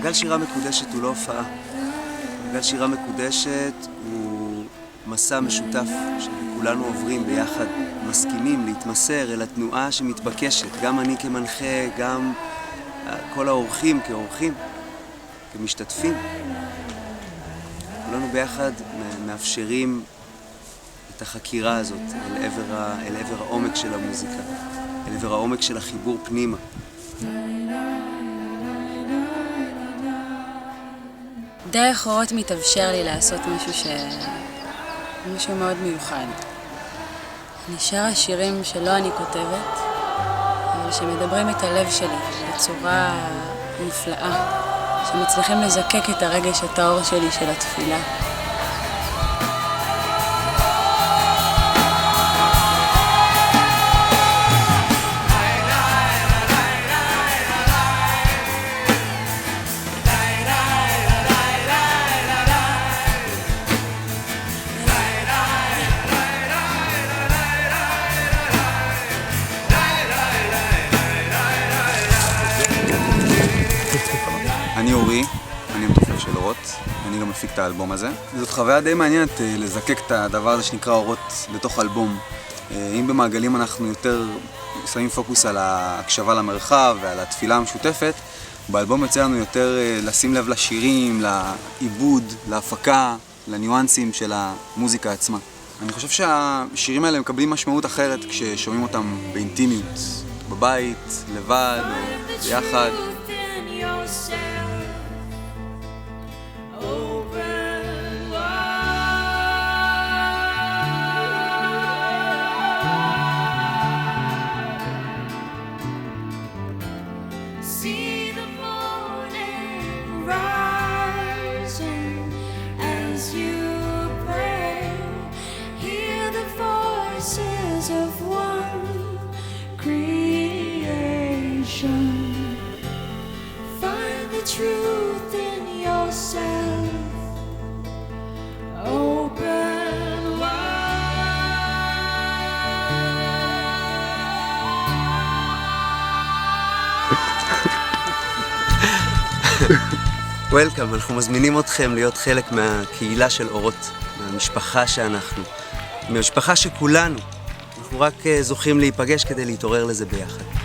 מעגל שירה מקודשת הוא לא הופעה. מעגל שירה מקודשת הוא מסע משותף שכולנו עוברים ביחד, מסכימים להתמסר אל התנועה שמתבקשת, גם אני כמנחה, גם כל האורחים כאורחים, כמשתתפים. כולנו ביחד מאפשרים את החקירה הזאת אל עבר העומק של המוזיקה, אל עבר העומק של החיבור פנימה. דרך אורות מתאפשר לי לעשות משהו מאוד מיוחד. אני שרה שירים שלא אני כותבת, אבל שמדברים את הלב שלי בצורה נפלאה, שמצליחים לזקק את הרגש הטהור שלי של התפילה. אני אורי, אני המתופף של אורות, אני גם מפיק את האלבום הזה. זאת חוויה די מעניינת לזקק את הדבר הזה שנקרא אורות בתוך אלבום. אם במעגלים אנחנו יותר שמים פוקוס על ההקשבה למרחב ועל התפילה המשותפת, באלבום יוצא לנו יותר לשים לב לשירים, לעיבוד, להפקה, לניואנסים של המוזיקה עצמה. אני חושב שהשירים האלה מקבלים משמעות אחרת כששומעים אותם באינטימיות, בבית, לבד או ביחד. Truth in yourself, open וולקאם, אנחנו מזמינים אתכם להיות חלק מהקהילה של אורות, מהמשפחה שאנחנו, מהמשפחה שכולנו. אנחנו רק זוכים להיפגש כדי להתעורר לזה ביחד.